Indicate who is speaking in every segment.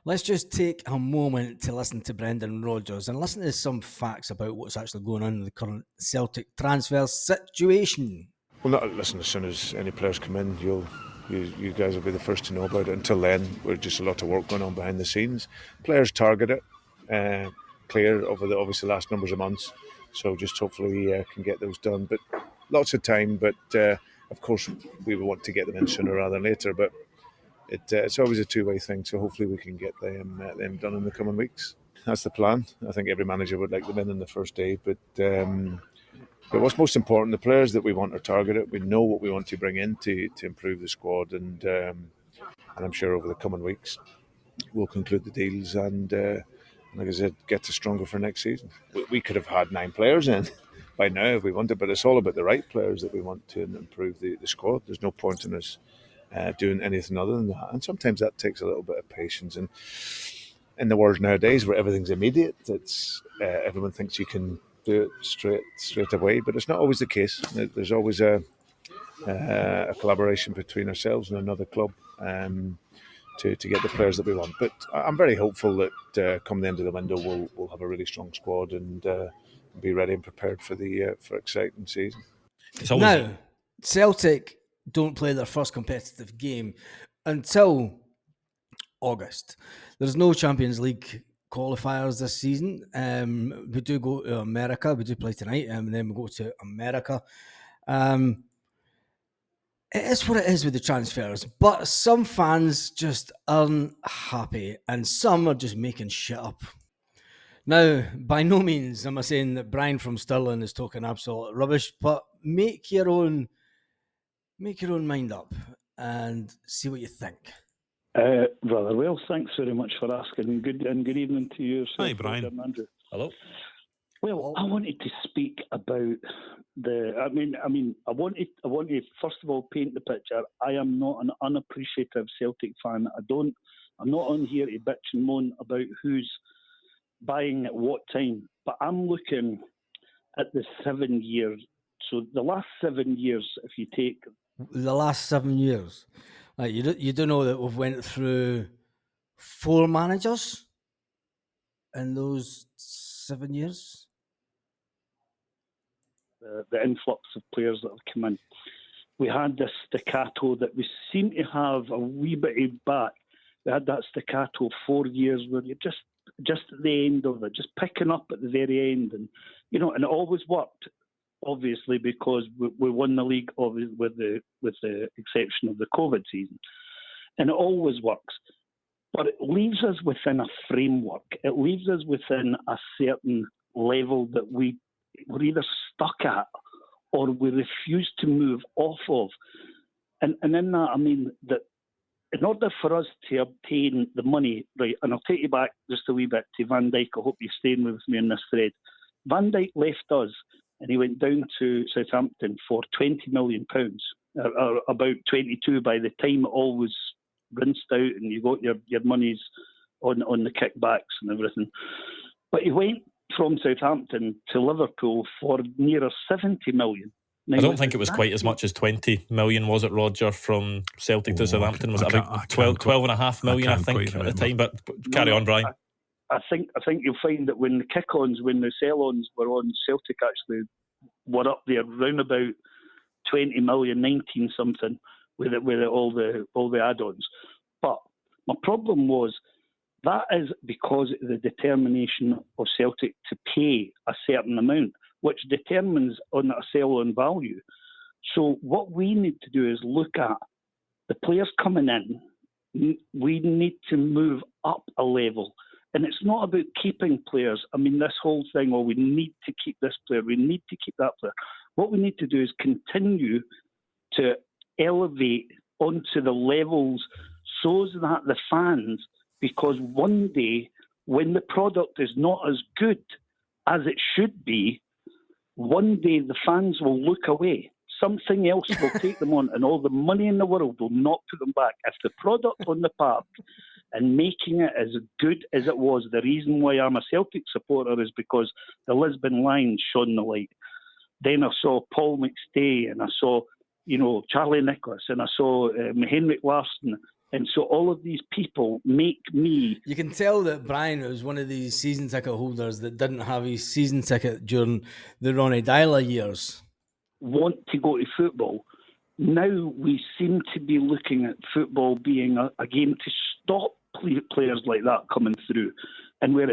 Speaker 1: Let's just take a moment to listen to Brendan Rodgers and listen to some facts about what's actually going on in the current Celtic transfer situation.
Speaker 2: Well, not listen. As soon as any players come in, you guys will be the first to know about it. Until then, we're just a lot of work going on behind the scenes. Players target it, clear over the obviously last numbers of months. So just hopefully can get those done. But lots of time. But of course, we would want to get them in sooner rather than later. But it's always a two-way thing. So hopefully we can get them done in the coming weeks. That's the plan. I think every manager would like them in the first day, but what's most important, the players that we want are targeted. We know what we want to bring in to improve the squad, and I'm sure over the coming weeks we'll conclude the deals and, like I said, get us stronger for next season. We could have had 9 players in by now if we wanted, but it's all about the right players that we want to improve the squad. There's no point in us doing anything other than that, and sometimes that takes a little bit of patience. And in the world nowadays where everything's immediate, it's everyone thinks you can do it straight away, but it's not always the case. There's always a collaboration between ourselves and another club to get the players that we want. But I'm very hopeful that come the end of the window we'll have a really strong squad and be ready and prepared for the for exciting season.
Speaker 1: Now, Celtic don't play their first competitive game until August. There's no Champions League qualifiers this season. We do go to America. We do play tonight, and then we go to America. It is what it is with the transfers, but some fans just aren't happy, and some are just making shit up. Now, by no means am I saying that Brian from Stirling is talking absolute rubbish, but make your own mind up and see what you think.
Speaker 3: Rather well, thanks very much for asking. Good evening to you.
Speaker 4: Hi, Brian.
Speaker 3: Andrew.
Speaker 4: Hello.
Speaker 3: Well, I wanted to speak about I wanted to first of all paint the picture. I am not an unappreciative Celtic fan. I'm not on here to bitch and moan about who's buying at what time. But I'm looking at the 7 years. So the last 7 years, if you take
Speaker 1: the last 7 years, like you do know that we've went through 4 managers in those 7 years.
Speaker 3: The influx of players that have come in. We had this staccato that we seem to have a wee bit back. We had that staccato 4 years where you're just at the end of it, just picking up at the very end, and and it always worked. Obviously, because we won the league, obviously, with the exception of the COVID season, and it always works. But it leaves us within a framework. It leaves us within a certain level that we're either stuck at or we refuse to move off of. And in that, I mean that in order for us to obtain the money, right, and I'll take you back just a wee bit to Van Dijk. I hope you're staying with me in this thread. Van Dijk left us and he went down to Southampton for £20 million, or about 22 by the time it all was rinsed out and you got your monies on the kickbacks and everything. But he went from Southampton to Liverpool for nearer 70 million. Now,
Speaker 4: I don't think it was quite as much as 20 million, was it, Roger, from Celtic to Southampton? Was it about 12.5 million, I think, at the time? But carry on, Brian.
Speaker 3: I think you'll find that when the kick-ons, when the sell-ons were on, Celtic actually were up there round about 20 million, 19 something with all the add-ons. But my problem was that is because of the determination of Celtic to pay a certain amount, which determines on a sell-on value. So what we need to do is look at the players coming in. We need to move up a level. And it's not about keeping players. I mean, this whole thing, we need to keep this player, we need to keep that player. What we need to do is continue to elevate onto the levels so that the fans, because one day when the product is not as good as it should be, one day the fans will look away. Something else will take them on, and all the money in the world will not put them back. If the product on the park and making it as good as it was, the reason why I'm a Celtic supporter is because the Lisbon Lions shone the light. Then I saw Paul McStay, and I saw, Charlie Nicholas, and I saw Henrik Larsson, And so all of these people make me...
Speaker 1: You can tell that Brian was one of these season ticket holders that didn't have his season ticket during the Ronnie Dyler years.
Speaker 3: Want to go to football. Now we seem to be looking at football being a game to stop players like that coming through. And where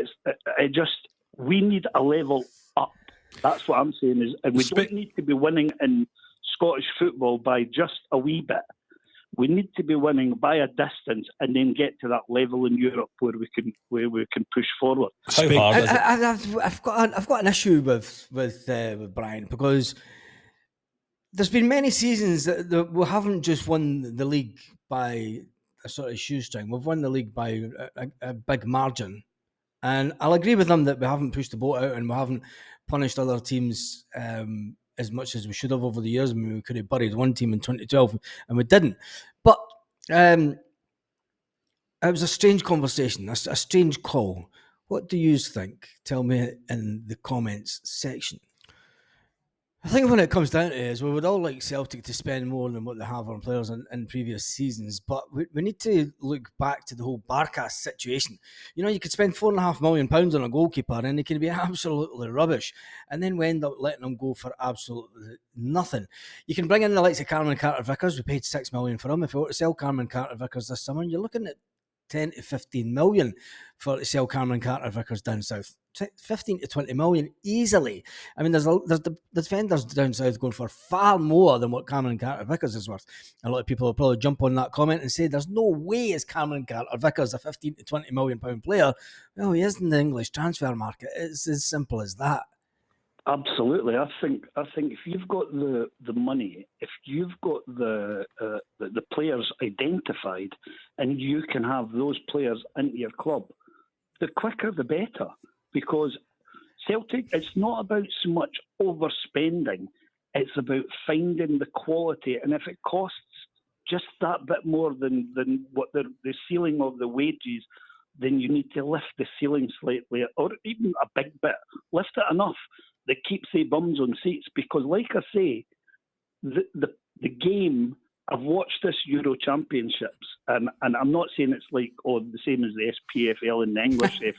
Speaker 3: we need a level up. That's what I'm saying is, and we don't need to be winning in Scottish football by just a wee bit. We need to be winning by a distance and then get to that level in Europe where we can push forward.
Speaker 1: I've got an issue with Brian, because there's been many seasons that we haven't just won the league by a sort of shoestring. We've won the league by a big margin. And I'll agree with them that we haven't pushed the boat out and we haven't punished other teams as much as we should have over the years. I mean, we could have buried one team in 2012 and we didn't. But it was a strange conversation, a strange call. What do you think? Tell me in the comments section. I think when it comes down to it is we would all like Celtic to spend more than what they have on players in previous seasons, but we need to look back to the whole Barkas situation. You know, you could spend £4.5 million on a goalkeeper and he can be absolutely rubbish, and then we end up letting him go for absolutely nothing. You can bring in the likes of Cameron Carter-Vickers. We paid £6 million for him. If we were to sell Cameron Carter-Vickers this summer, you're looking at 10 to 15 million for to sell Cameron Carter-Vickers down south. 15 to 20 million easily. I mean, there's the defenders down south going for far more than what Cameron Carter-Vickers is worth. A lot of people will probably jump on that comment and say there's no way is Cameron Carter-Vickers a 15 to 20 million pound player. Well, he is in the English transfer market. It's as simple as that.
Speaker 3: Absolutely. I think if you've got the money, if you've got the players identified, and you can have those players into your club, the quicker the better. Because Celtic, it's not about so much overspending, it's about finding the quality. And if it costs just that bit more than what the ceiling of the wages, then you need to lift the ceiling slightly, or even a big bit. Lift it enough that keeps the bums on seats. Because like I say, the game, I've watched this Euro Championships, and I'm not saying it's like the same as the SPFL and the English F,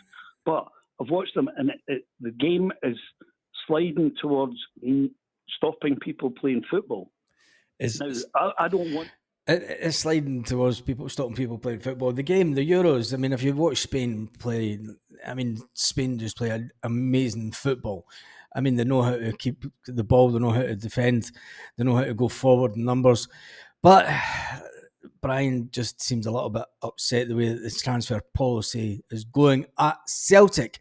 Speaker 3: but I've watched them, and the game is sliding towards stopping people playing football. I don't want...
Speaker 1: It's sliding towards stopping people playing football. The game, the Euros, I mean, if you watch Spain play, I mean, Spain just play amazing football. I mean, they know how to keep the ball, they know how to defend, they know how to go forward in numbers. But Brian just seems a little bit upset the way that this transfer policy is going at Celtic.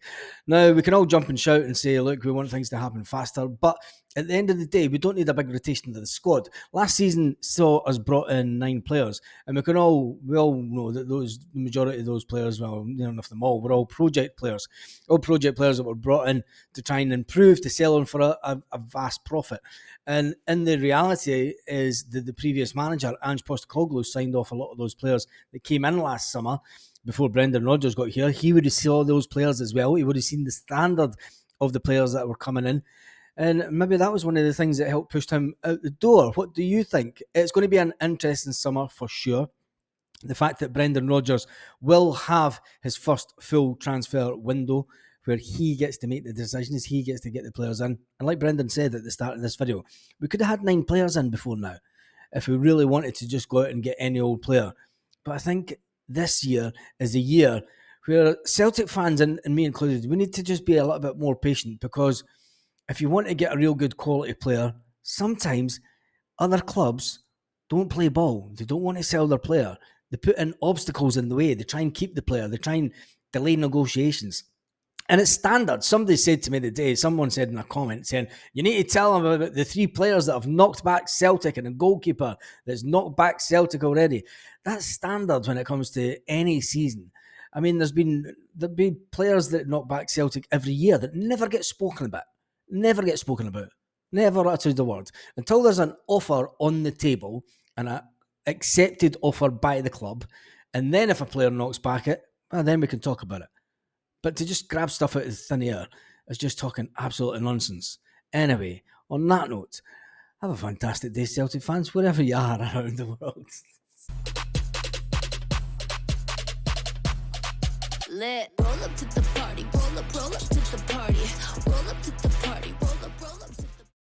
Speaker 1: Now, we can all jump and shout and say, look, we want things to happen faster, but at the end of the day, we don't need a big rotation of the squad. Last season saw us brought in 9 players, and we all know that the majority of those players, well, if them all, were all project players. All project players that were brought in to try and improve, to sell on for a vast profit. And in the reality is that the previous manager, Ange Postecoglou, signed off a lot of those players that came in last summer before Brendan Rodgers got here. He would have seen those players as well. He would have seen the standard of the players that were coming in. And maybe that was one of the things that helped push him out the door. What do you think? It's going to be an interesting summer for sure. The fact that Brendan Rodgers will have his first full transfer window where he gets to make the decisions, he gets to get the players in. And like Brendan said at the start of this video, we could have had 9 players in before now if we really wanted to just go out and get any old player. But I think this year is a year where Celtic fans, and me included, we need to just be a little bit more patient, because if you want to get a real good quality player, sometimes other clubs don't play ball. They don't want to sell their player. They put in obstacles in the way. They try and keep the player. They try and delay negotiations. And it's standard. Somebody said to me today, someone said in a comment saying, you need to tell them about the 3 players that have knocked back Celtic and a goalkeeper that's knocked back Celtic already. That's standard when it comes to any season. I mean, there'll be players that knock back Celtic every year that never get spoken about. Never get spoken about. Never uttered the word. Until there's an offer on the table, and an accepted offer by the club, and then if a player knocks back it, well, then we can talk about it. But to just grab stuff out of thin air is just talking absolute nonsense. Anyway, on that note, have a fantastic day, Celtic fans, wherever you are around the world.
Speaker 5: lit. Roll up to the party, roll up